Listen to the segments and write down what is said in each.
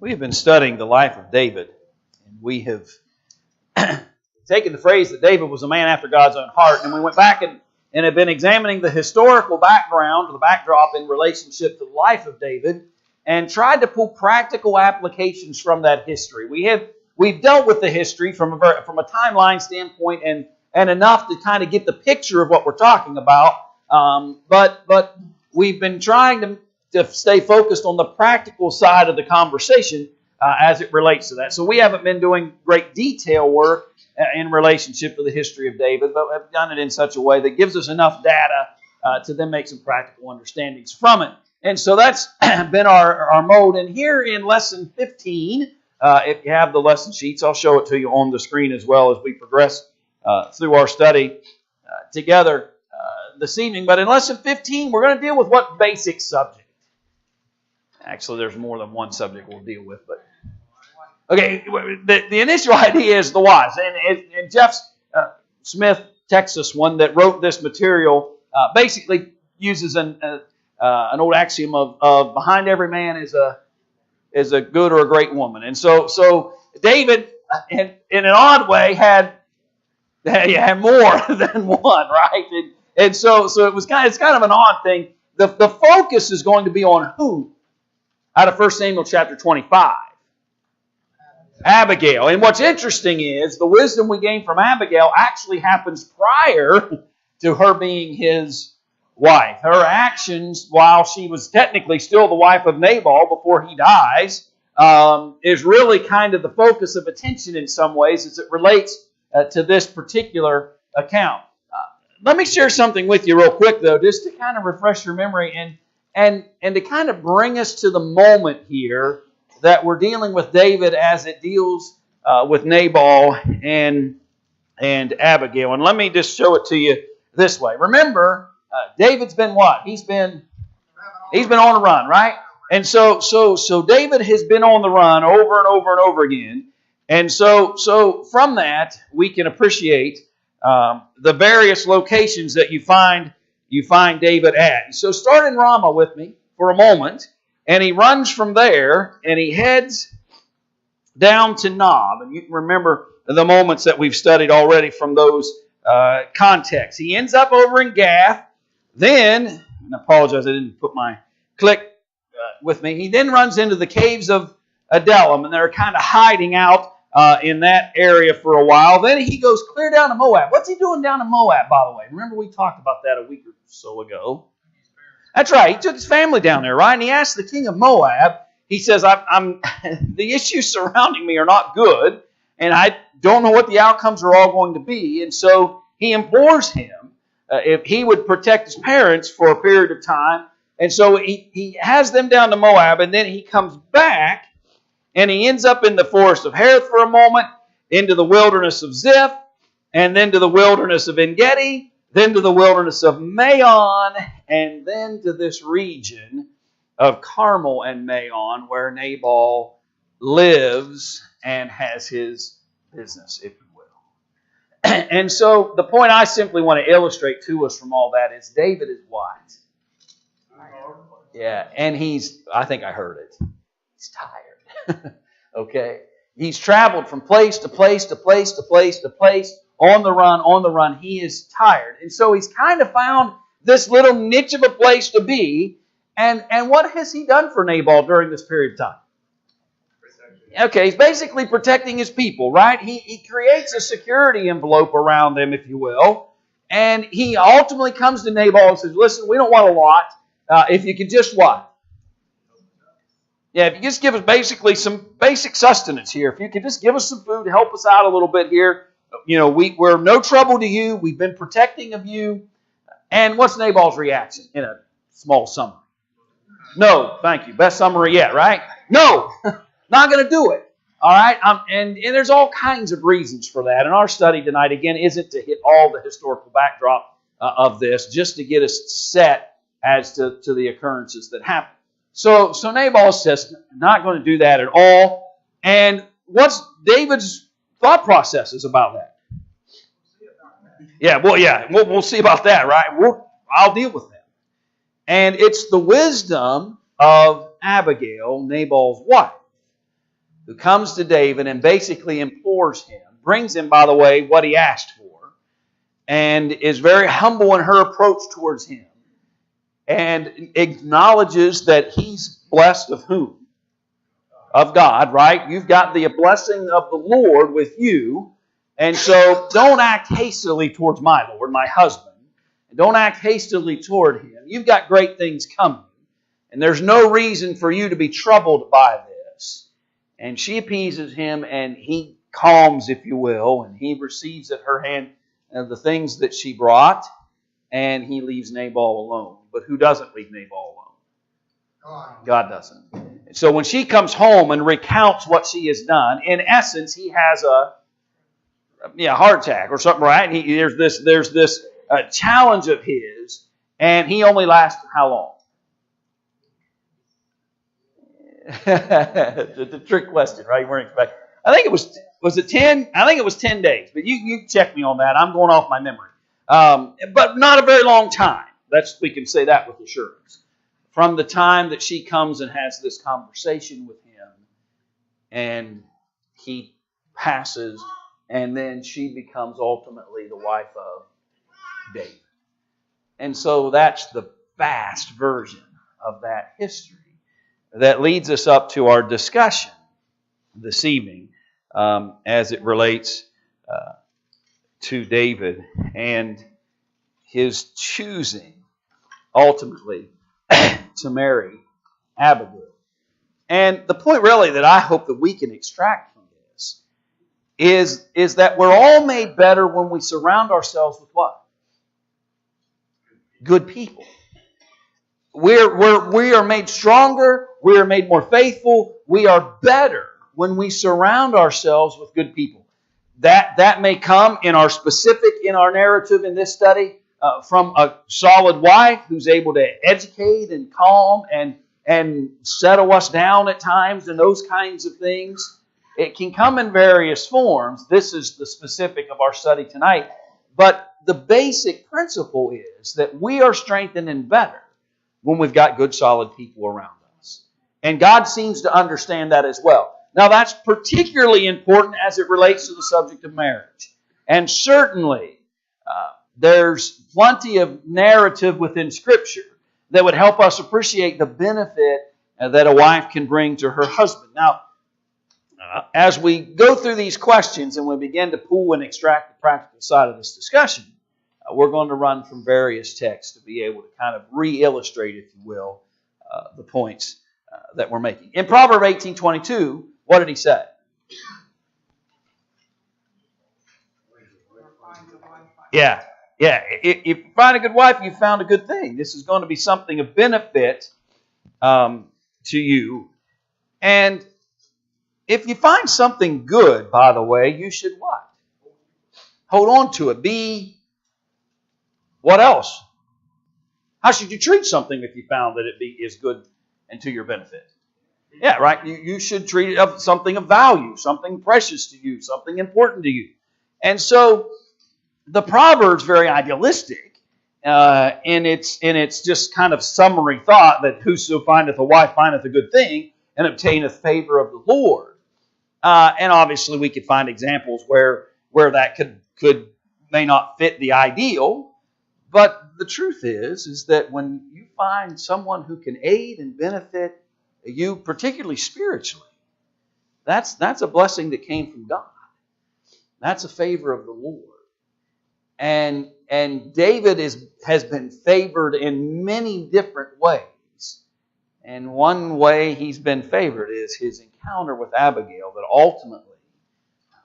We have been studying the life of David, and we have taken the phrase that David was a man after God's own heart, and we went back and have been examining the historical background, or the backdrop in relationship to the life of David, and tried to pull practical applications from that history. We've dealt with the history from a timeline standpoint and enough to kind of get the picture of what we're talking about, but we've been trying to stay focused on the practical side of the conversation as it relates to that. So we haven't been doing great detail work in relationship to the history of David, but have done it in such a way that gives us enough data to then make some practical understandings from it. And so that's been our mode. And here in Lesson 15, if you have the lesson sheets, I'll show it to you on the screen as well as we progress through our study together this evening. But in Lesson 15, we're going to deal with what basic subject? Actually, there's more than one subject we'll deal with, but okay. The initial idea is the whys, and Jeff Smith, Texas, one that wrote this material, basically uses an old axiom of behind every man is a good or a great woman, and so David, in an odd way, had more than one, right? And so it's kind of an odd thing. The focus is going to be on who? Out of 1 Samuel chapter 25. Abigail. And what's interesting is the wisdom we gain from Abigail actually happens prior to her being his wife. Her actions, while she was technically still the wife of Nabal before he dies, is really kind of the focus of attention in some ways as it relates to this particular account. Let me share something with you real quick, though, just to kind of refresh your memory and to kind of bring us to the moment here that we're dealing with David as it deals with Nabal and Abigail. And let me just show it to you this way. Remember, David's been what? He's been on the run, right? And so David has been on the run over and over and over again. And so from that, we can appreciate the various locations that you find David at. So start in Ramah with me for a moment, and he runs from there, and he heads down to Nob. And you can remember the moments that we've studied already from those contexts. He ends up over in Gath. Then, and I apologize, I didn't put my click with me. He then runs into the caves of Adullam, and they're kind of hiding out in that area for a while. Then he goes clear down to Moab. What's he doing down in Moab, by the way? Remember we talked about that a week or so ago. That's right. He took his family down there, right? And he asked the king of Moab, he says, I'm the issues surrounding me are not good, and I don't know what the outcomes are all going to be. And so he implores him if he would protect his parents for a period of time. And so he has them down to Moab, and then he comes back, and he ends up in the forest of Hereth for a moment, into the wilderness of Ziph, and then to the wilderness of En-Gedi, then to the wilderness of Maon, and then to this region of Carmel and Maon, where Nabal lives and has his business, if you will. And so the point I simply want to illustrate to us from all that is David is what? Yeah, and I think I heard it. He's tired. Okay? He's traveled from place to place to place to place to place, on the run. He is tired. And so he's kind of found this little niche of a place to be. And what has he done for Nabal during this period of time? Okay, he's basically protecting his people, right? He creates a security envelope around them, if you will. And he ultimately comes to Nabal and says, listen, we don't want a lot. If you could just what? Yeah, if you just give us basically some basic sustenance here. If you could just give us some food, help us out a little bit here. You know, we're no trouble to you. We've been protecting of you. And what's Nabal's reaction in a small summary? No, thank you. Best summary yet, right? No, not going to do it. All right? And there's all kinds of reasons for that. And our study tonight, again, isn't to hit all the historical backdrop of this, just to get us set as to the occurrences that happen. So Nabal says, not going to do that at all. And what's David's thought processes about that? We'll see about that, right? I'll deal with that. And it's the wisdom of Abigail, Nabal's wife, who comes to David and basically implores him, brings him, by the way, what he asked for, and is very humble in her approach towards him, and acknowledges that he's blessed of whom? Of God, right? You've got the blessing of the Lord with you, and so don't act hastily towards my Lord, my husband. Don't act hastily toward him. You've got great things coming, and there's no reason for you to be troubled by this. And she appeases him, and he calms, if you will, and he receives at her hand the things that she brought, and he leaves Nabal alone. But who doesn't leave Nabal alone? God doesn't. And so when she comes home and recounts what she has done, in essence, he has a heart attack or something, right? And there's this challenge of his, and he only lasts how long? the trick question, right? You weren't expecting. I think it was it 10? I think it was 10 days, but you check me on that. I'm going off my memory. But not a very long time. We can say that with assurance. From the time that she comes and has this conversation with him, and he passes, and then she becomes ultimately the wife of David. And so that's the fast version of that history that leads us up to our discussion this evening as it relates to David and his choosing ultimately to marry Abigail. And the point really that I hope that we can extract from this is that we're all made better when we surround ourselves with what? Good people. We are made stronger. We are made more faithful. We are better when we surround ourselves with good people. That may come in our narrative in this study from a solid wife who's able to educate and calm and settle us down at times and those kinds of things. It can come in various forms. This is the specific of our study tonight. But the basic principle is that we are strengthened and better when we've got good, solid people around us. And God seems to understand that as well. Now, that's particularly important as it relates to the subject of marriage. And certainly, there's plenty of narrative within Scripture that would help us appreciate the benefit that a wife can bring to her husband. Now, as we go through these questions and we begin to pull and extract the practical side of this discussion, we're going to run from various texts to be able to kind of re-illustrate, if you will, the points that we're making. In Proverbs 18:22, what did he say? Yeah. If you find a good wife, you found a good thing. This is going to be something of benefit to you. And if you find something good, by the way, you should what? Hold on to it. What else? How should you treat something if you found that it is good and to your benefit? Yeah, right. You should treat it as something of value, something precious to you, something important to you. And so the Proverbs very idealistic in its just kind of summary thought that whoso findeth a wife findeth a good thing and obtaineth favor of the Lord. And obviously we could find examples where that may not fit the ideal. But the truth is that when you find someone who can aid and benefit you, particularly spiritually, that's a blessing that came from God. That's a favor of the Lord. And David has been favored in many different ways. And one way he's been favored is his encounter with Abigail that ultimately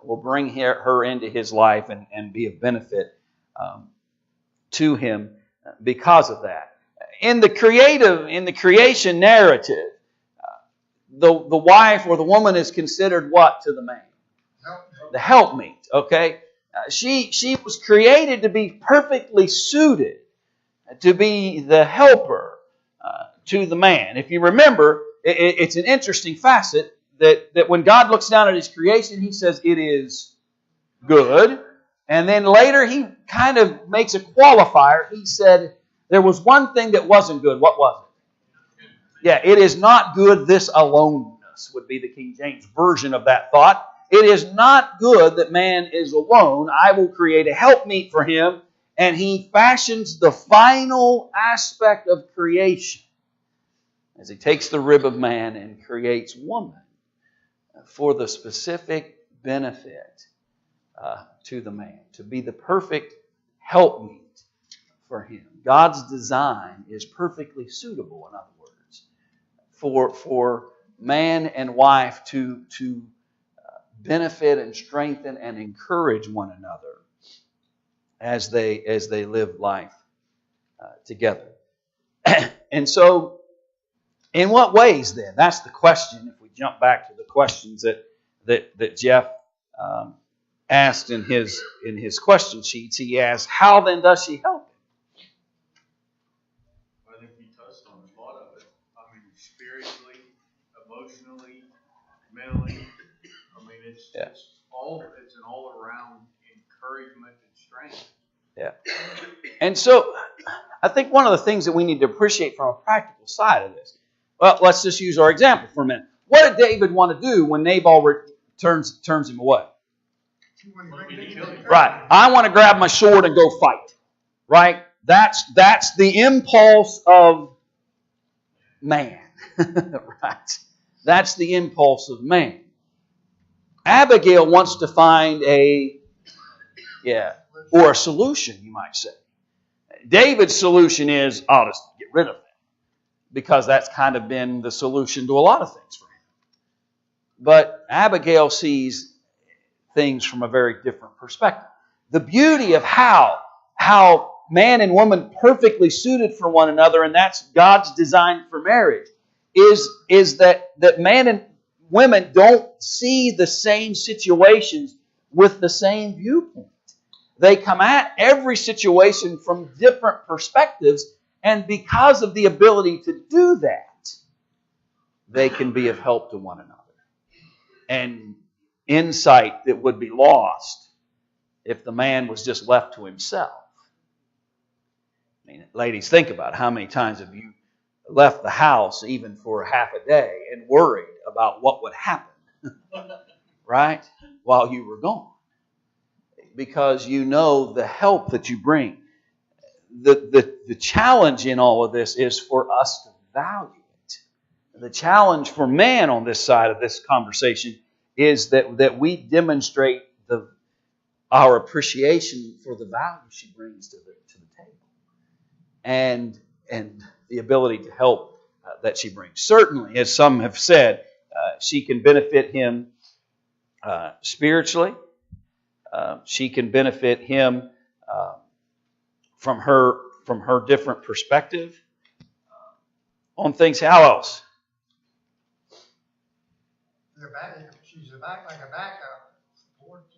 will bring her into his life and be of benefit to him because of that. In the creation narrative, the wife or the woman is considered what to the man? The helpmeet, okay? She was created to be perfectly suited to be the helper to the man. If you remember, it's an interesting facet that when God looks down at His creation, He says it is good. And then later He kind of makes a qualifier. He said there was one thing that wasn't good. What was it? Yeah, it is not good, this aloneness. helpless would be the King James version of that thought. It is not good that man is alone. I will create a helpmeet for him. And he fashions the final aspect of creation as he takes the rib of man and creates woman for the specific benefit to the man, to be the perfect helpmeet for him. God's design is perfectly suitable, in other words, for man and wife to benefit and strengthen and encourage one another as they live life together. And so, in what ways then? That's the question. If we jump back to the questions that Jeff asked in his question sheets, he asked, "How then does she help him?" I think he touched on a lot of it. I mean, spiritually, emotionally, mentally. I mean, it's an all-around encouragement and strength. Yeah. And so, I think one of the things that we need to appreciate from a practical side of this, well, let's just use our example for a minute. What did David want to do when Nabal turns him away? Right. I want to grab my sword and go fight. Right? That's the impulse of man. Right? That's the impulse of man. Abigail wants to find a solution, you might say. David's solution is, I'll just get rid of them, because that's kind of been the solution to a lot of things for him. But Abigail sees things from a very different perspective. The beauty of how man and woman perfectly suited for one another, and that's God's design for marriage, is that man and women don't see the same situations with the same viewpoint. They come at every situation from different perspectives, and because of the ability to do that, they can be of help to one another. And insight that would be lost if the man was just left to himself. I mean, ladies, think about how many times have you left the house even for half a day and worried about what would happen, right, while you were gone. Because you know the help that you bring. The challenge in all of this is for us to value it. The challenge for man on this side of this conversation is that we demonstrate our appreciation for the value she brings to the table. And the ability to help that she brings. Certainly, as some have said, she can benefit him spiritually. She can benefit him from her different perspective on things. How else? She's like a backup.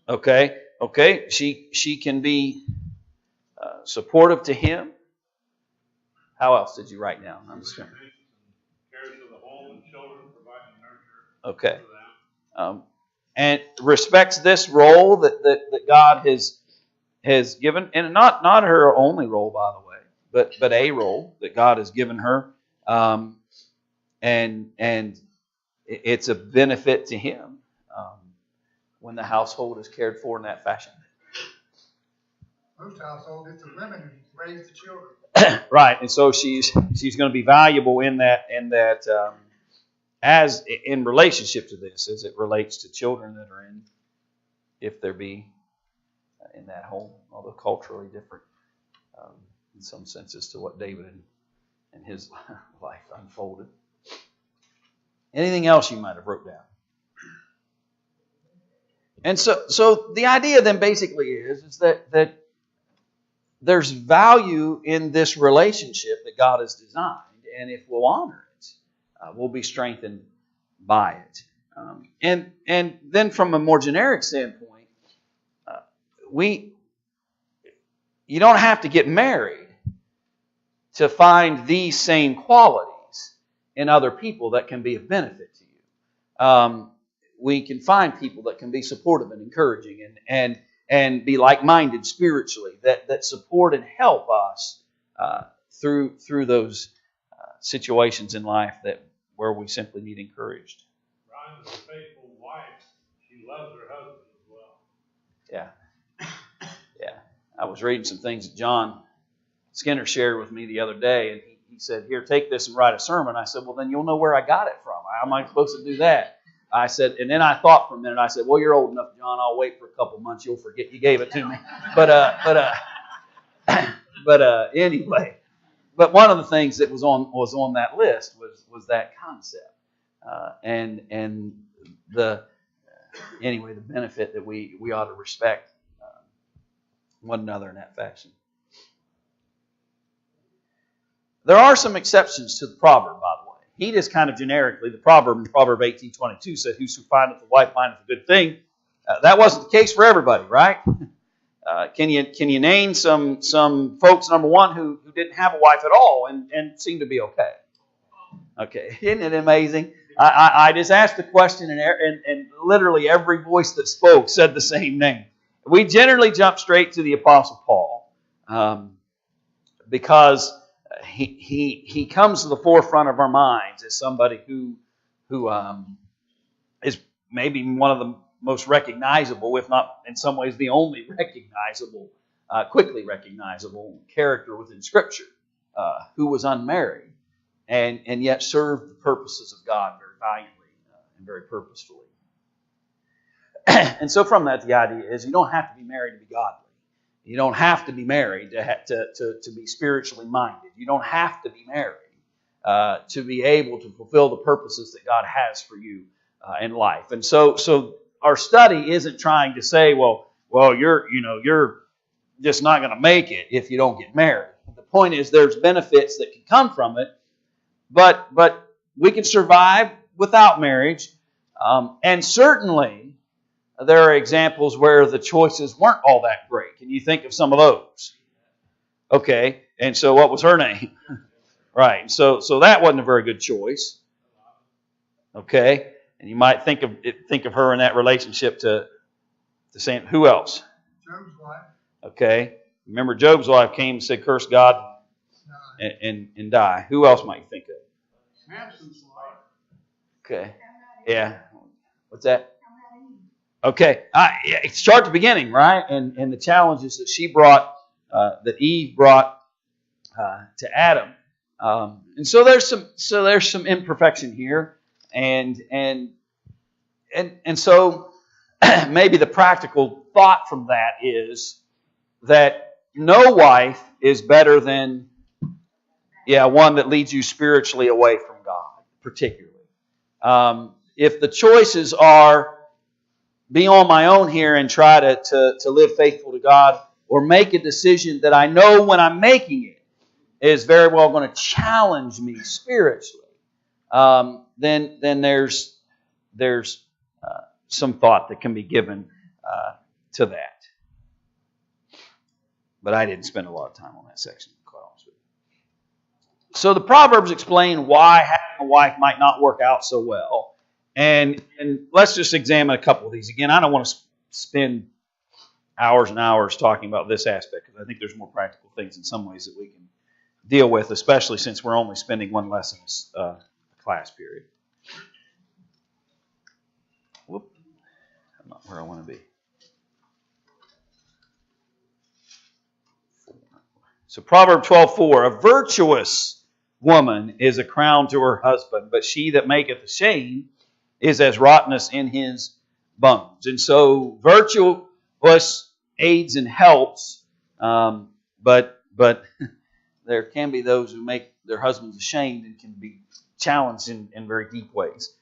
Okay. She can be supportive to him. How else did you write down? I'm just going. Cares for the home and children, providing nurture. Okay. And respects this role that God has given, and not her only role, by the way, but a role that God has given her, and it's a benefit to him when the household is cared for in that fashion. Most households, it's the women who raise the children. Right, and so she's going to be valuable in that as in relationship to this, as it relates to children that are in, if there be in that home, although culturally different in some senses to what David and his life unfolded. Anything else you might have wrote down? And so the idea then basically is that there's value in this relationship that God has designed, and if we'll honor it, we'll be strengthened by it. And then from a more generic standpoint, you don't have to get married to find these same qualities in other people that can be of benefit to you. We can find people that can be supportive and encouraging and be like-minded spiritually, that support and help us through those situations in life where we simply need encouraged. a faithful wife, she loves her husband as well. Yeah. Yeah. I was reading some things that John Skinner shared with me the other day, and he said, "Here, take this and write a sermon." I said, "Well, then you'll know where I got it from. How am I supposed to do that?" I said, and then I thought for a minute. I said, "Well, you're old enough, John. I'll wait for a couple months. You'll forget you gave it to me." But anyway. But one of the things that was on that list was that concept, and the benefit that we ought to respect one another in that fashion. There are some exceptions to the proverb, by the way. He just kind of generically, the proverb in Proverb 18:22 said, "Whoso findeth a wife findeth a good thing." That wasn't the case for everybody, right? Can you name some folks, number one, who didn't have a wife at all and seemed to be okay? Okay, isn't it amazing? I just asked the question, and literally every voice that spoke said the same name. We generally jump straight to the Apostle Paul because he comes to the forefront of our minds as somebody who is maybe one of the most recognizable, if not in some ways the only recognizable, quickly recognizable character within Scripture, who was unmarried and yet served the purposes of God very valiantly and very purposefully. And so from that, the idea is you don't have to be married to be godly. You don't have to be married to be spiritually minded. You don't have to be married to be able to fulfill the purposes that God has for you in life. And so our study isn't trying to say, well, you're just not going to make it if you don't get married. The point is there's benefits that can come from it, but we can survive without marriage. And certainly there are examples where the choices weren't all that great. Can you think of some of those? Okay, and so what was her name? Right, so that wasn't a very good choice. Okay, and you might think of her in that relationship to Sam. Who else? Job's wife. Okay, remember Job's wife came and said, "Curse God and die." Who else might you think of? Samson's wife. Okay, yeah. What's that? Okay, start at the beginning, right? And the challenges that she brought, that Eve brought to Adam, and so there's some imperfection here, and so maybe the practical thought from that is that no wife is better than one that leads you spiritually away from God, particularly. If the choices are be on my own here and try to live faithful to God, or make a decision that I know when I'm making it is very well going to challenge me spiritually, then there's some thought that can be given to that. But I didn't spend a lot of time on that section, quite honest with you. So the Proverbs explain why having a wife might not work out so well. And let's just examine a couple of these. Again, I don't want to spend hours and hours talking about this aspect because I think there's more practical things in some ways that we can deal with, especially since we're only spending one lesson class period. Whoop. I'm not where I want to be. So Proverb 12:4, a virtuous woman is a crown to her husband, but she that maketh ashamed is as rottenness in his bones. And so virtuous aids and helps, but there can be those who make their husbands ashamed and can be challenged in very deep ways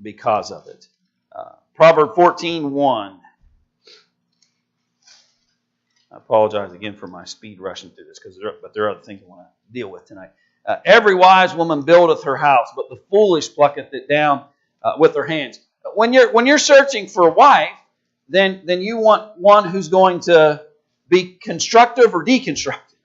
because of it. Proverb 14:1. I apologize again for my speed rushing through this, but there are other things I want to deal with tonight. Every wise woman buildeth her house, but the foolish plucketh it down with her hands. When you're searching for a wife, then you want one who's going to be constructive or deconstructive.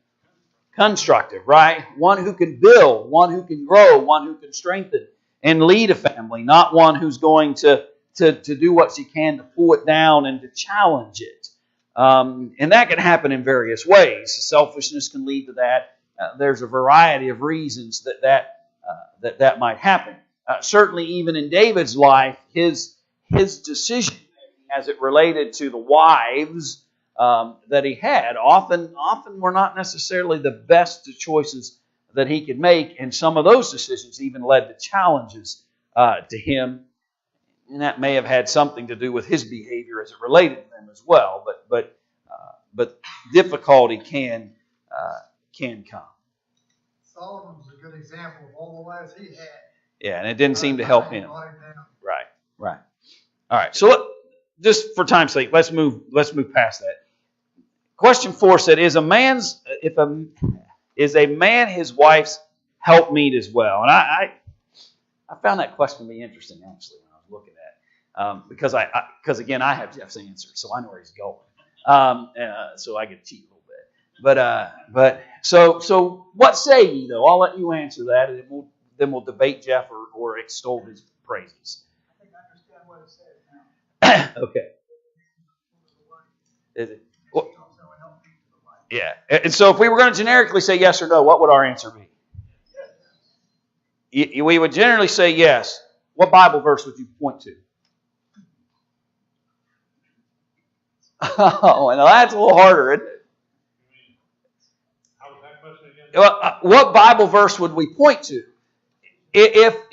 Constructive, right? One who can build, one who can grow, one who can strengthen and lead a family, not one who's going to do what she can to pull it down and to challenge it. And that can happen in various ways. Selfishness can lead to that. There's a variety of reasons that might happen. certainly even in David's life, his decision as it related to the wives that he had often were not necessarily the best choices that he could make, and some of those decisions even led to challenges to him, and that may have had something to do with his behavior as it related to them as well. But difficulty can come. Solomon's a good example of all the wives he had. Yeah, and it didn't seem to help him. Brought him down. Right. All right. So just for time's sake, let's move past that. Question 4 said, "Is a man his wife's helpmeet as well?" And I found that question to be interesting actually when I was looking at it, because again I have Jeff's answer, so I know where he's going. So I get to cheat a little bit. But so what say ye though? I'll let you answer that, and then we'll debate Jeff or extol his praises. I think I understand what it says now. Okay. Is it? Well, yeah. And so if we were going to generically say yes or no, what would our answer be? We would generally say yes. What Bible verse would you point to? Oh, and that's a little harder, isn't it? How was that question again? Well, what Bible verse would we point to? Let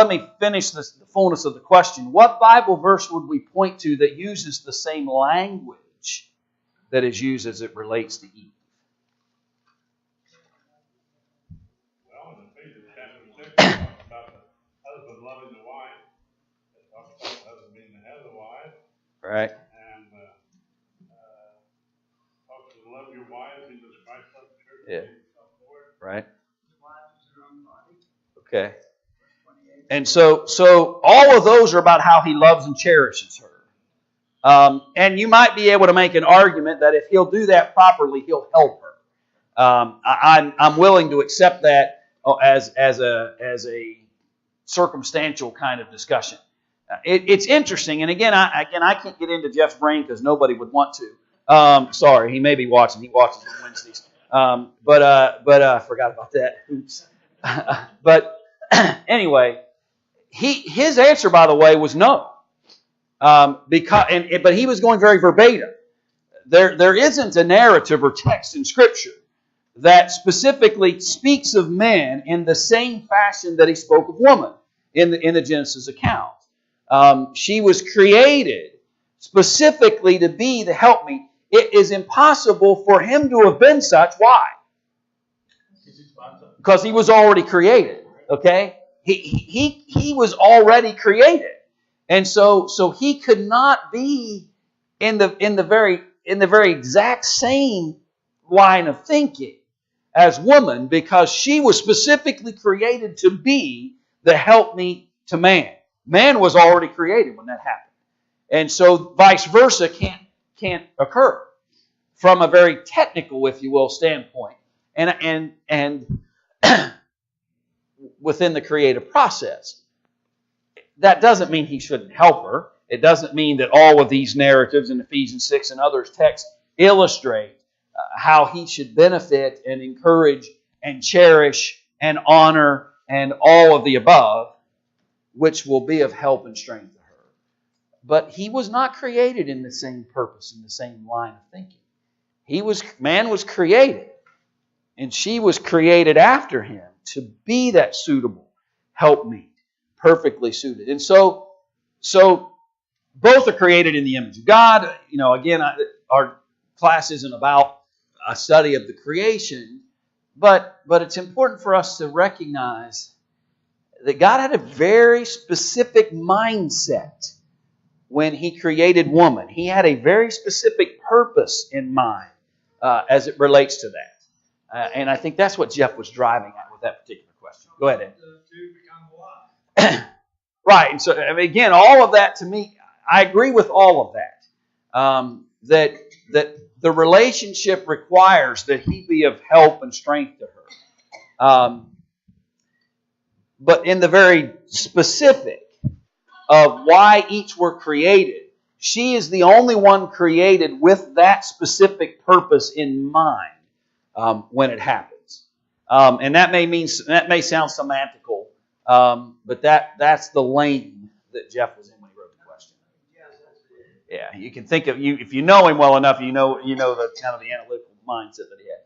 me finish the fullness of the question. What Bible verse would we point to that uses the same language that is used as it relates to Eve? Well, in Ephesians chapter 6, it talks about the husband loving the wife. It talks about the husband being the head of the wife. Right. And talks to love your wives, Jesus Christ loved the church. Yeah. And gave himself for it. Right. Okay. And so all of those are about how he loves and cherishes her. And you might be able to make an argument that if he'll do that properly, he'll help her. I'm willing to accept that as a circumstantial kind of discussion. It's interesting, and again, I can't get into Jeff's brain because nobody would want to. Sorry, he may be watching. He watches on Wednesdays. But I forgot about that. Oops. But anyway, his answer, by the way, was no. But he was going very verbatim. There isn't a narrative or text in Scripture that specifically speaks of men in the same fashion that he spoke of woman in the Genesis account. She was created specifically to be the helpmeet. It is impossible for him to have been such. Why? Because he was already created. Okay, he was already created, and so he could not be in the very exact same line of thinking as woman, because she was specifically created to be the helpmeet to man. Man was already created when that happened, and so vice versa can't occur from a very technical, if you will, standpoint, and within the creative process. That doesn't mean he shouldn't help her. It doesn't mean that all of these narratives in Ephesians 6 and others texts illustrate how he should benefit and encourage and cherish and honor and all of the above, which will be of help and strength to her. But he was not created in the same purpose, in the same line of thinking. Man was created, and she was created after him to be that suitable helpmeet, perfectly suited. And so both are created in the image of God. Again, our class isn't about a study of the creation, but it's important for us to recognize that God had a very specific mindset when He created woman. He had a very specific purpose in mind as it relates to that. And I think that's what Jeff was driving at with that particular question. Go ahead, Ed. Right. And so, again, all of that to me, I agree with all of that. That the relationship requires that he be of help and strength to her. But in the very specific of why each were created, she is the only one created with that specific purpose in mind when it happens. And that may sound semantical But that's the lane that Jeff was in when he wrote the question. Yeah, you can think of you if you know him well enough, you know the kind of the analytical mindset that he had.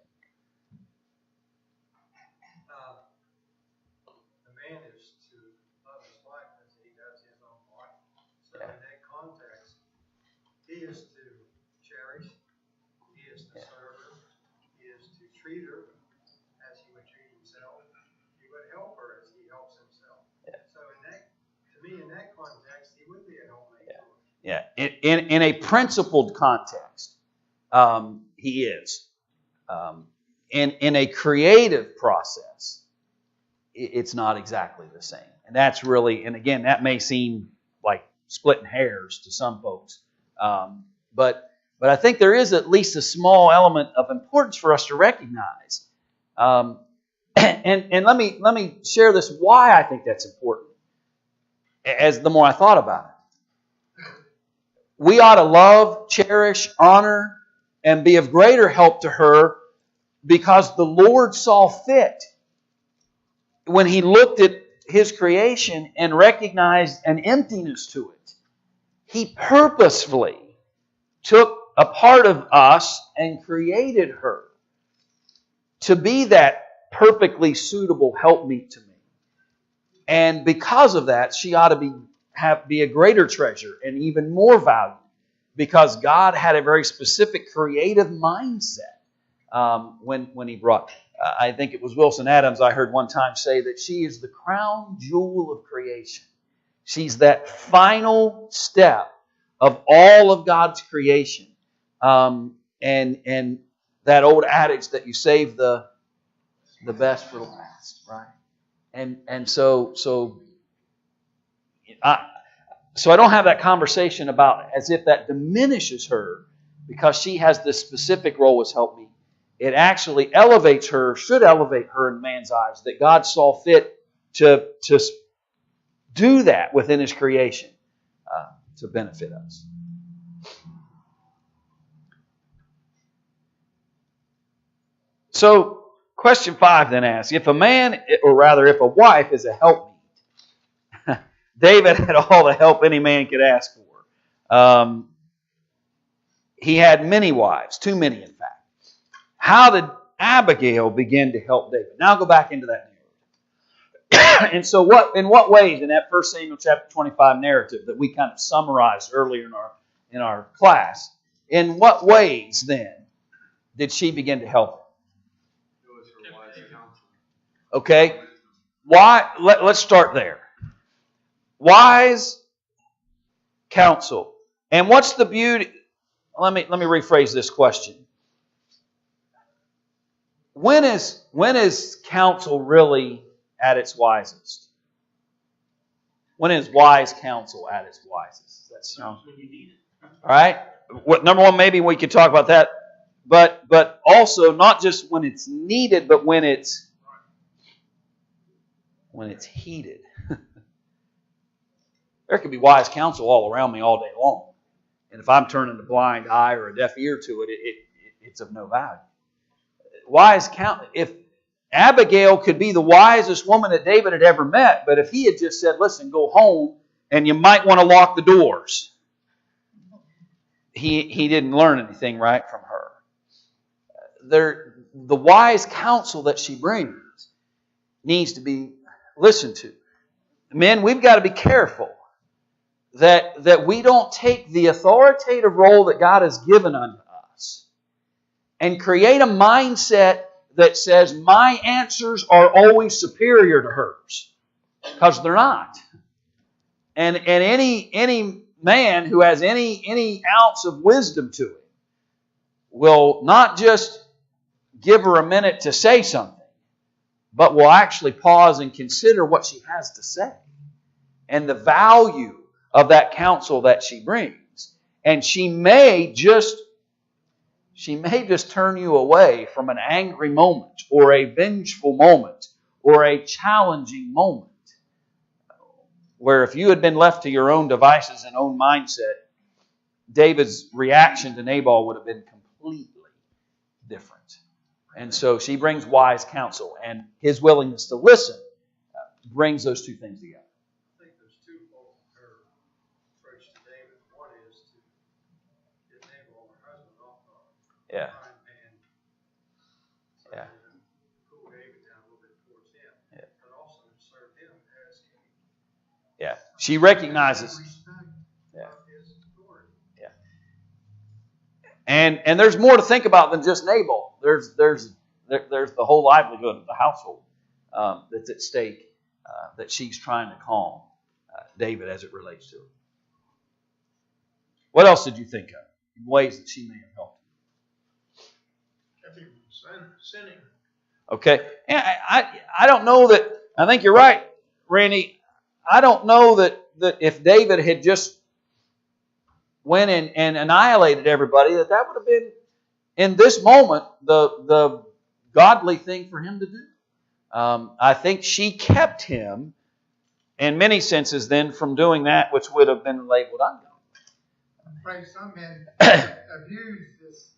The man is to love his wife as he does his own wife. So in that context, he is to cherish, he is to serve her, he is to treat her as he would treat himself. He would help her as he helps himself. So to me, in that context, he would be a helpmate. Yeah, in a principled context, he is. In a creative process, it's not exactly the same. And that's really, and again, that may seem like splitting hairs to some folks. But I think there is at least a small element of importance for us to recognize. And let me share this why I think that's important. As the more I thought about it. We ought to love, cherish, honor, and be of greater help to her because the Lord saw fit when He looked at His creation and recognized an emptiness to it. He purposefully took a part of us and created her to be that perfectly suitable helpmeet to me. And because of that, she ought to be a greater treasure and even more value because God had a very specific creative mindset when He brought. I think it was Wilson Adams I heard one time say that she is the crown jewel of creation. She's that final step of all of God's creation. And that old adage that you save the best for last, right? And so I don't have that conversation about as if that diminishes her because she has this specific role as helpmeet. It actually elevates her, should elevate her in man's eyes, that God saw fit to do that within His creation to benefit us. So, question 5 then asks, if a wife is a helpmeet, David had all the help any man could ask for. He had many wives, too many in fact. How did Abigail begin to help David? Now go back into that narrative. And so in what ways in that 1 Samuel chapter 25 narrative that we kind of summarized earlier in our class, in what ways then did she begin to help him? It was her wise counsel. Okay. Why? Let's start there. Wise counsel. And what's the beauty? Let me rephrase this question. When is counsel really at its wisest? When is wise counsel at its wisest? That sounds when you need it. All right. Number one, maybe we could talk about that. But also not just when it's needed, but when it's heated. There could be wise counsel all around me all day long. And if I'm turning a blind eye or a deaf ear to it, it's of no value. Wise counsel. If Abigail could be the wisest woman that David had ever met, but if he had just said, listen, go home and you might want to lock the doors, he didn't learn anything right from her. The wise counsel that she brings needs to be listened to. Men, we've got to be careful that we don't take the authoritative role that God has given unto us and create a mindset that says my answers are always superior to hers, because they're not. And any man who has any ounce of wisdom to him will not just give her a minute to say something, but will actually pause and consider what she has to say and the value of that counsel that she brings. And she may just turn you away from an angry moment or a vengeful moment or a challenging moment, where if you had been left to your own devices and own mindset, David's reaction to Nabal would have been completely different. And so she brings wise counsel, and his willingness to listen brings those two things together. I think there's twofold her approach to David. One is to get Nabal, her husband, off the Yeah. frying pan, so Yeah. that cool David down a little bit towards him, Yeah. but also to serve him as king. Yeah. She recognizes. Respect Yeah. his authority. Yeah. And there's more to think about than just Nabal. There's the whole livelihood of the household that's at stake that she's trying to calm David as it relates to it. What else did you think of? Ways that she may have helped? Kept him from sinning. Okay. And I don't know that, I think you're right, Randy. I don't know that if David had just went and annihilated everybody, that would have been, in this moment, the godly thing for him to do. I think she kept him, in many senses, then, from doing that which would have been labeled ungodly. I'm afraid some men abuse this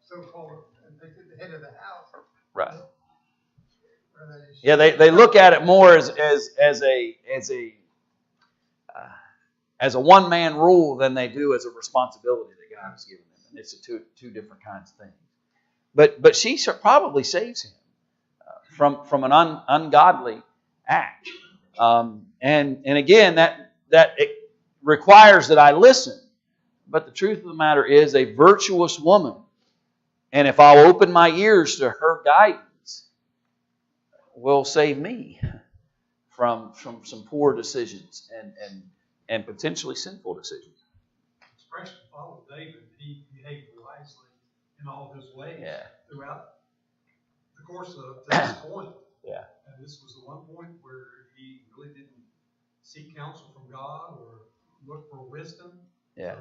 so-called the head of the house. Right. Where Yeah, they look at it more as a one-man rule than they do as a responsibility that God has given them. And it's two different kinds of things. But she probably saves him from an ungodly act. And again, that it requires that I listen. But the truth of the matter is, a virtuous woman, and if I'll open my ears to her guidance, will save me from some poor decisions and potentially sinful decisions. Especially follow David. He behaved wisely in all his ways throughout the course of this point. Yeah. And this was the one point where he really didn't seek counsel from God or look for wisdom. Yeah.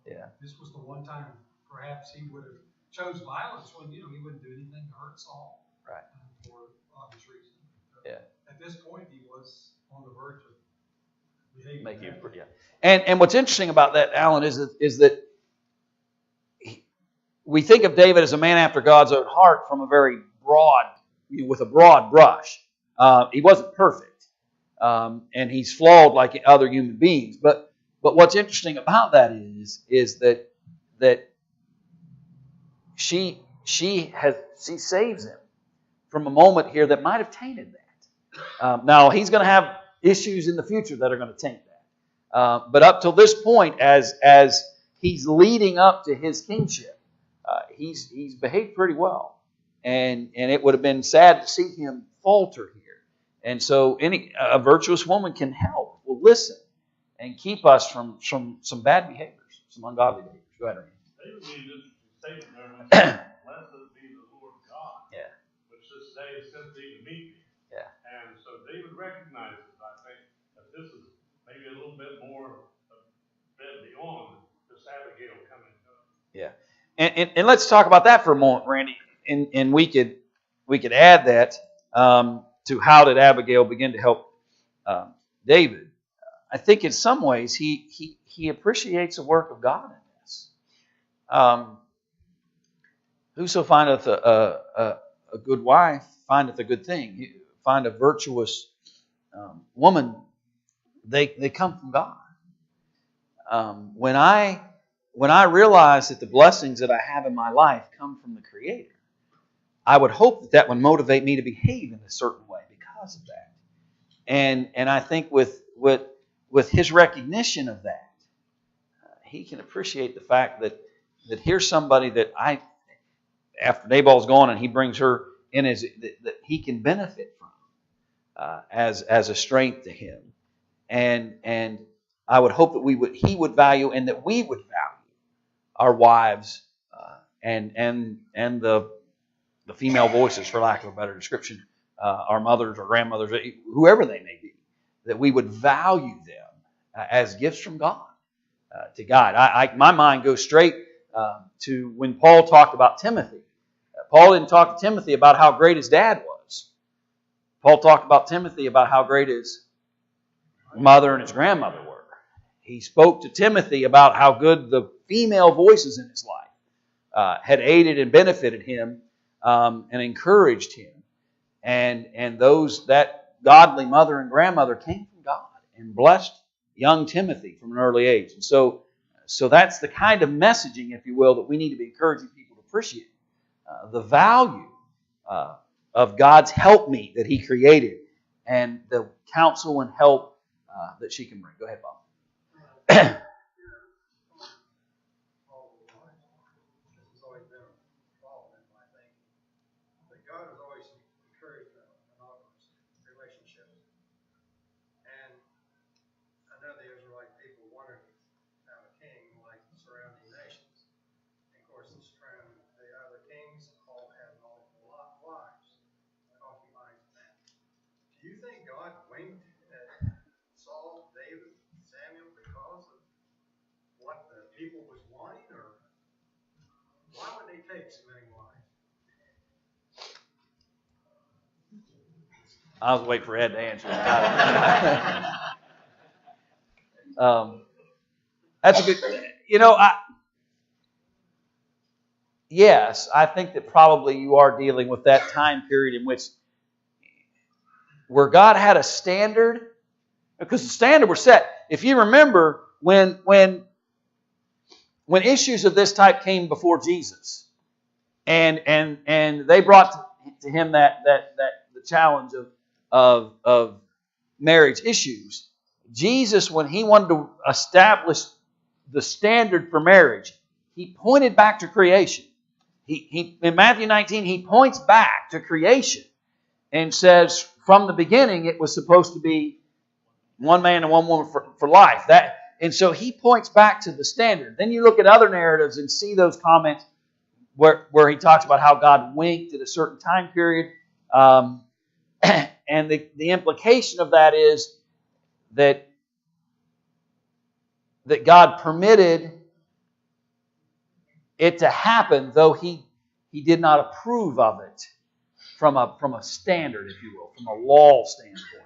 Yeah. This was the one time perhaps he would have chose violence when he wouldn't do anything to hurt Saul. Right. For obvious reasons. Yeah. At this point, he was on the verge of behaving. Yeah. And what's interesting about that, Alan, is that we think of David as a man after God's own heart from a very with a broad brush. He wasn't perfect, and he's flawed like other human beings. But what's interesting about that is that she saves him from a moment here that might have tainted that. Now he's going to have issues in the future that are going to taint that. But up till this point, as he's leading up to his kingship, he's behaved pretty well. And it would have been sad to see him falter here. And so a virtuous woman can help, will listen, and keep us from some bad behaviors, some ungodly behaviors. Go ahead, Randy. David made an interesting statement there when he said, "Blessed be the Lord God, which this day has sent thee to meet me." Yeah. And so David recognizes, I think, that this is maybe a little bit more beyond this Abigail coming to him. Yeah. And let's talk about that for a moment, Randy. And we could add that to how did Abigail begin to help David. I think in some ways he appreciates the work of God in this. Whoso findeth a good wife findeth a good thing. Find a virtuous woman. They come from God. When I realize that the blessings that I have in my life come from the Creator, I would hope that would motivate me to behave in a certain way because of that. And I think with his recognition of that, he can appreciate the fact that here's somebody that after Nabal's gone and he brings her in that he can benefit from as a strength to him. And I would hope that he would value and that we would value our wives and the female voices, for lack of a better description, our mothers or grandmothers, whoever they may be, that we would value them as gifts from God to God. My mind goes straight to when Paul talked about Timothy. Paul didn't talk to Timothy about how great his dad was. Paul talked about Timothy about how great his mother and his grandmother were. He spoke to Timothy about how good the female voices in his life had aided and benefited him and encouraged him. And those that godly mother and grandmother came from God and blessed young Timothy from an early age. And so that's the kind of messaging, if you will, that we need to be encouraging people to appreciate. The value of God's helpmeet that He created and the counsel and help that she can bring. Go ahead, Bob. This has always been a problem in my thinking. But God has always encouraged monogamous relationships. And I know the Israelite people wanted to have a king like the surrounding nations. And of course, the other kings all had multiple wives, concubines, and that. Do you think God winked at Saul, David, Samuel because of what the people was wanting, or why would they take so many wives? I was waiting for Ed to answer. That's a good. Yes, I think that probably you are dealing with that time period in which where God had a standard, because the standard was set. If you remember, when issues of this type came before Jesus, and they brought to him that the challenge of marriage issues, Jesus, when He wanted to establish the standard for marriage, He pointed back to creation. He in Matthew 19, He points back to creation and says, from the beginning, it was supposed to be one man and one woman for life. And so He points back to the standard. Then you look at other narratives and see those comments where He talks about how God winked at a certain time period. And the implication of that is that God permitted it to happen, though He did not approve of it from a standard, if you will, from a law standpoint.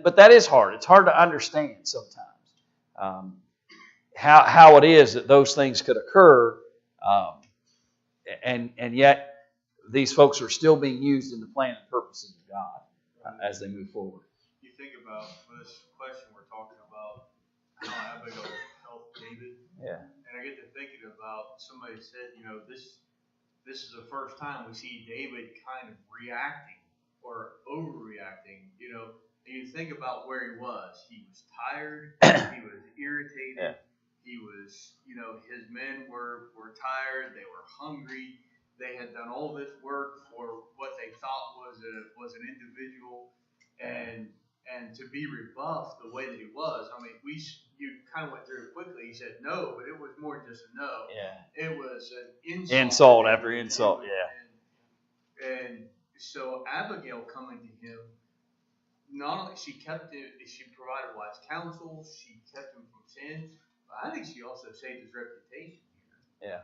But that is hard. It's hard to understand sometimes how it is that those things could occur, and yet these folks are still being used in the plan and purposes of God as they move forward. You think about this question we're talking about, how Abigail helped David. Yeah. And I get to thinking about, somebody said, this is the first time we see David kind of reacting or overreacting, And you think about where he was. He was tired. He was irritated. Yeah. He was, his men were tired. They were hungry. They had done all this work for what they thought was an individual, and to be rebuffed the way that he was. I mean, you kind of went through it quickly. He said no, but it was more just a no. Yeah. It was an insult. Insult after insult. Yeah. And so Abigail coming to him, not only she provided wise counsel, she kept him from sin, but I think she also saved his reputation here. Yeah.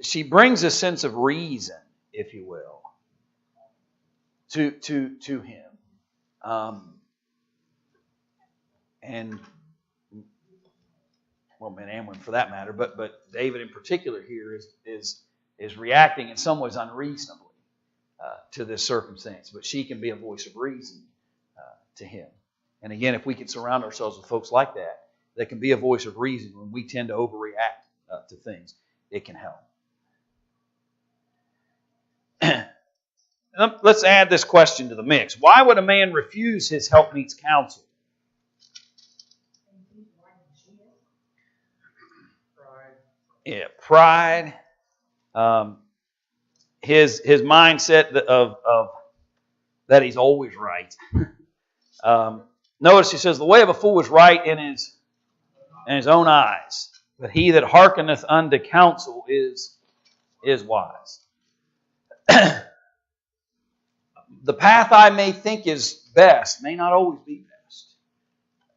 She brings a sense of reason, if you will, to him, and Amwin for that matter, but David in particular here is reacting in some ways unreasonably to this circumstance, but she can be a voice of reason to him. And again, if we can surround ourselves with folks like that can be a voice of reason when we tend to overreact to things, it can help. Let's add this question to the mix. Why would a man refuse his helpmeet's counsel? Yeah, pride. His mindset of that he's always right. Notice he says, the way of a fool is right in his own eyes, but he that hearkeneth unto counsel is wise. The path I may think is best may not always be best.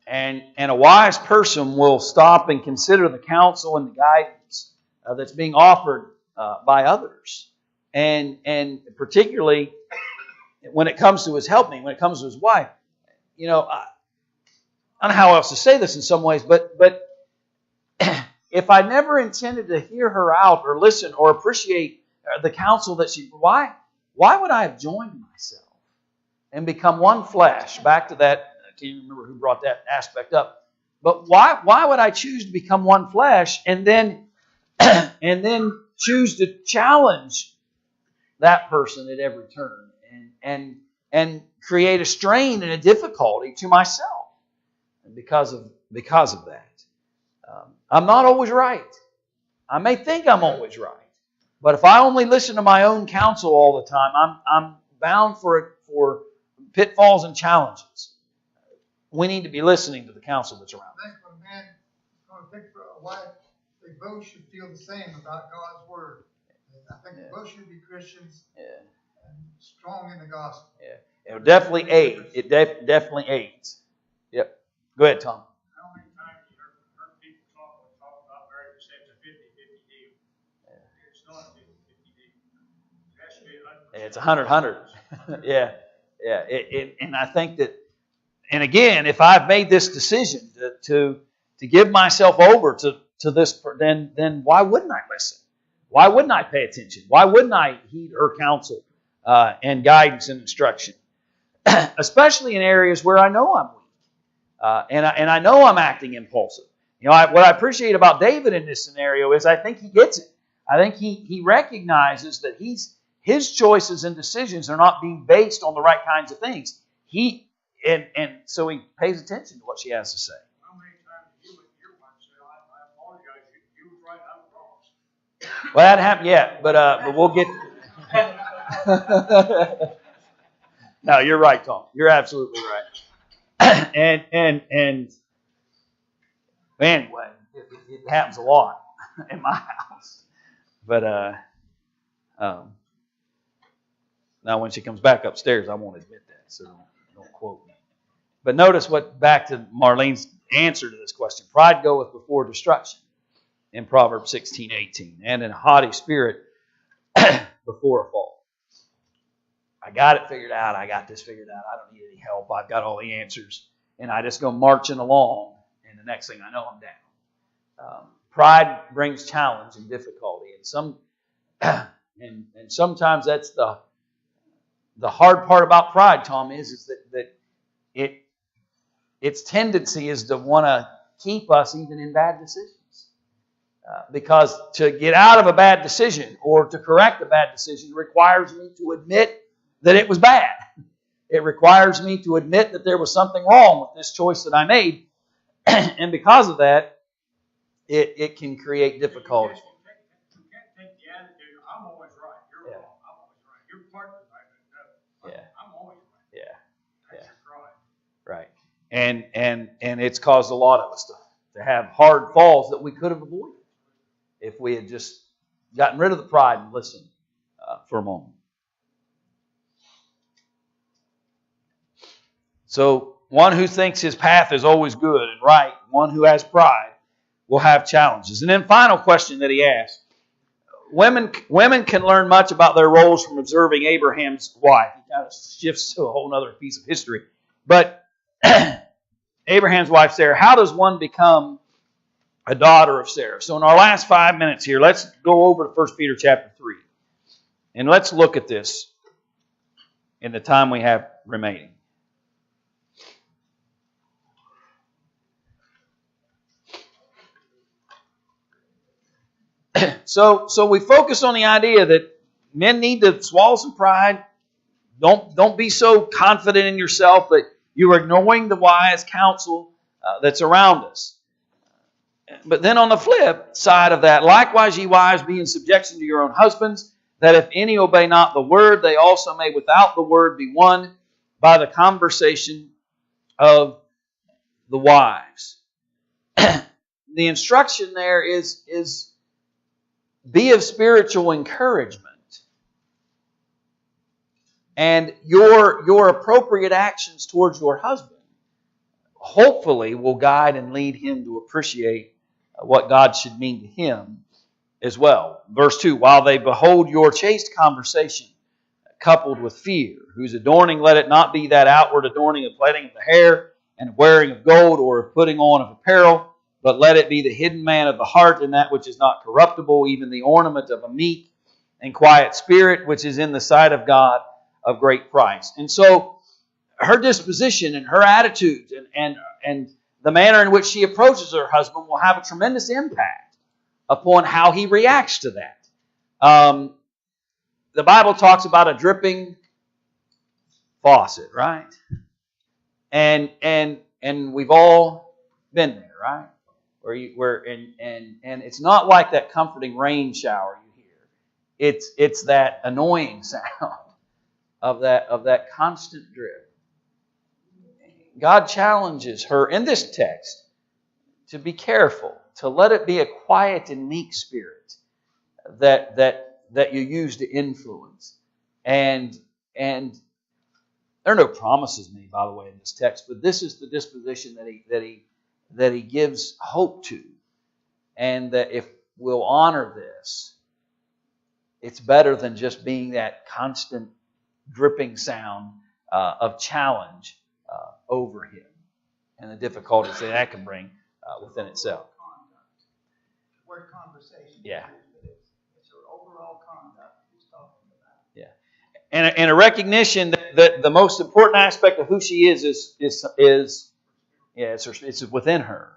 And a wise person will stop and consider the counsel and the guidance that's being offered by others. And particularly when it comes to his helpmate, when it comes to his wife. I don't know how else to say this in some ways, but if I never intended to hear her out or listen or appreciate the counsel that why would I have joined myself and become one flesh? Back to that, I can't remember who brought that aspect up. But why would I choose to become one flesh and then choose to challenge that person at every turn and create a strain and a difficulty to myself? And because of that, I'm not always right. I may think I'm always right, but if I only listen to my own counsel all the time, I'm bound for pitfalls and challenges. We need to be listening to the counsel that's around. I think when a man is going to pick for a wife, they both should feel the same about God's word. I think they both should be Christians and strong in the gospel. Yeah, it'll definitely aid. It definitely aids. Yep. Go ahead, Tom. How many times you heard people talk about marriage and say it's a 50-50 deal? It's not a 50-50 deal. It has to be 100%. It's 100-100. Yeah. And I think that, and again, if I've made this decision to give myself over to this, then why wouldn't I listen? Why wouldn't I pay attention? Why wouldn't I heed her counsel and guidance and instruction? Especially in areas where I know I'm weak and I know I'm acting impulsive. What I appreciate about David in this scenario is I think he gets it. I think he recognizes that his choices and decisions are not being based on the right kinds of things. And so he pays attention to what she has to say. How many times did you and your wife say, I apologize, you were right, I was wrong? Well, that hasn't yet, but we'll get. No, you're right, Tom. You're absolutely right. And anyway, it happens a lot in my house. But now when she comes back upstairs, I won't admit that, so don't quote me. But notice back to Marlene's answer to this question. Pride goeth before destruction in Proverbs 16:18, and in a haughty spirit before a fall. I got it figured out. I got this figured out. I don't need any help. I've got all the answers. And I just go marching along, and the next thing I know, I'm down. Pride brings challenge and difficulty. And sometimes that's the hard part about pride, Tom, is that its tendency is to want to keep us even in bad decisions. Because to get out of a bad decision or to correct a bad decision requires me to admit that it was bad. It requires me to admit that there was something wrong with this choice that I made. And because of that, it can create difficulties. You can't take the attitude, I'm always right, you're wrong, I'm always right. Your partner's right, no, I'm always right. That's your pride. Right. And it's caused a lot of us to have hard falls that we could have avoided if we had just gotten rid of the pride and listened for a moment. So one who thinks his path is always good and right, one who has pride, will have challenges. And then final question that he asked. Women can learn much about their roles from observing Abraham's wife. He kind of shifts to a whole other piece of history. But Abraham's wife, Sarah, how does one become a daughter of Sarah? So in our last 5 minutes here, let's go over to 1 Peter chapter 3. And let's look at this in the time we have remaining. So we focus on the idea that men need to swallow some pride. Don't be so confident in yourself that you are ignoring the wise counsel that's around us. But then on the flip side of that, likewise ye wives, be in subjection to your own husbands, that if any obey not the word, they also may without the word be won by the conversation of the wives. The instruction there is be of spiritual encouragement. And your appropriate actions towards your husband hopefully will guide and lead him to appreciate what God should mean to him as well. Verse 2, while they behold your chaste conversation coupled with fear, whose adorning let it not be that outward adorning of plaiting of the hair and wearing of gold or of putting on of apparel, but let it be the hidden man of the heart in that which is not corruptible, even the ornament of a meek and quiet spirit, which is in the sight of God of great price. And so her disposition and her attitude and the manner in which she approaches her husband will have a tremendous impact upon how he reacts to that. The Bible talks about a dripping faucet, right? And we've all been there, right? And it's not like that comforting rain shower you hear. It's that annoying sound of that constant drip. God challenges her in this text to be careful, to let it be a quiet and meek spirit that you use to influence. And there are no promises made, by the way, in this text, but this is the disposition that he gives hope to. And that if we'll honor this, it's better than just being that constant dripping sound of challenge over him and the difficulties that can bring within itself. Word conversation. Yeah. It's her overall conduct he's talking about. Yeah. And a recognition that the most important aspect of who she is it's within her.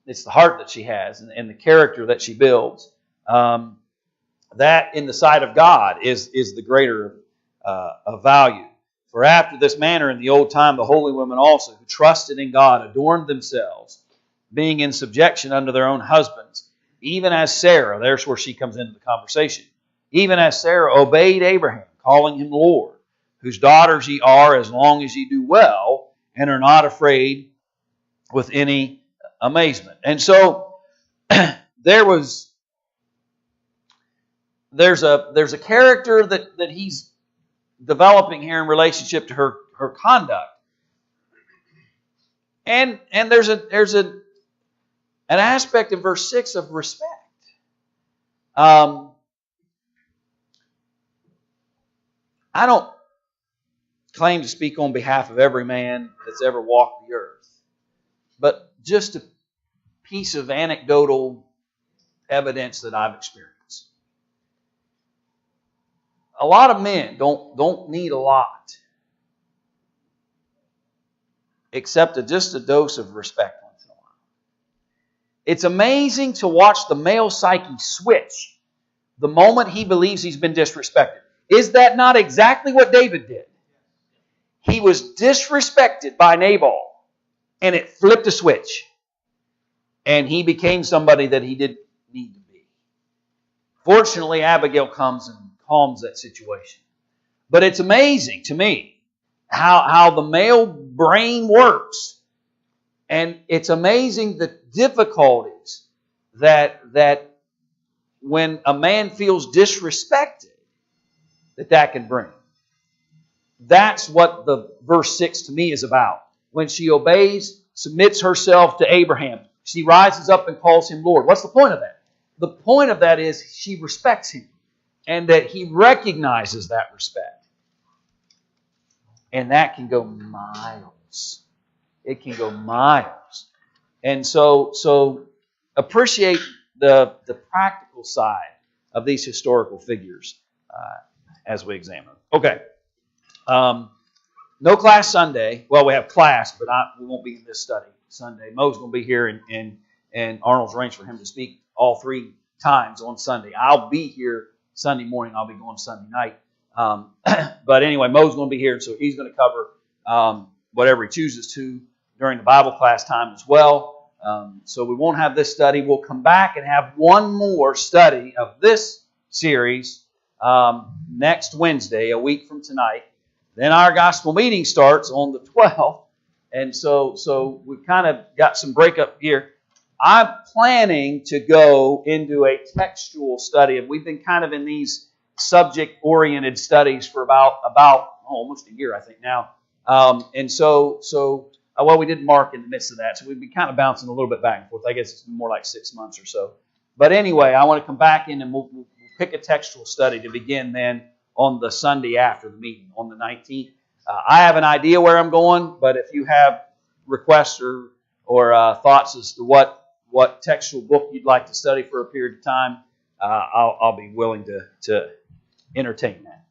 It's the heart that she has and the character that she builds. That in the sight of God is the greater of value. For after this manner in the old time, the holy women also, who trusted in God, adorned themselves, being in subjection unto their own husbands, even as Sarah, there's where she comes into the conversation, even as Sarah obeyed Abraham, calling him Lord, whose daughters ye are as long as ye do well, and are not afraid with any amazement. And so there's a character that he's developing here in relationship to her conduct, and there's an aspect in verse 6 of respect. I don't claim to speak on behalf of every man that's ever walked the earth, but just a piece of anecdotal evidence that I've experienced. A lot of men don't need a lot, except just a dose of respect once in a while. It's amazing to watch the male psyche switch the moment he believes he's been disrespected. Is that not exactly what David did? He was disrespected by Nabal, and it flipped a switch, and he became somebody that he didn't need to be. Fortunately, Abigail comes and calms that situation. But it's amazing to me how the male brain works. And it's amazing the difficulties that when a man feels disrespected, that can bring. That's what the verse 6 to me is about. When she obeys, submits herself to Abraham, she rises up and calls him Lord. What's the point of that? The point of that is she respects him, and that he recognizes that respect. And that can go miles. It can go miles. And so appreciate the practical side of these historical figures as we examine them. Okay. No class Sunday. Well, we have class, but we won't be in this study Sunday. Mo's going to be here, and Arnold's arranged for him to speak all 3 times on Sunday. I'll be here Sunday morning. I'll be going Sunday night. But anyway, Mo's going to be here, so he's going to cover whatever he chooses to during the Bible class time as well. So we won't have this study. We'll come back and have one more study of this series next Wednesday, a week from tonight. Then our gospel meeting starts on the 12th. And so we've kind of got some breakup here. I'm planning to go into a textual study. And we've been kind of in these subject-oriented studies for about almost a year, I think, now. And so we did Mark in the midst of that. So we've been kind of bouncing a little bit back and forth. I guess it's more like 6 months or so. But anyway, I want to come back in and we'll pick a textual study to begin then on the Sunday after the meeting, on the 19th. I have an idea where I'm going, but if you have requests or thoughts as to what textual book you'd like to study for a period of time, I'll be willing to entertain that.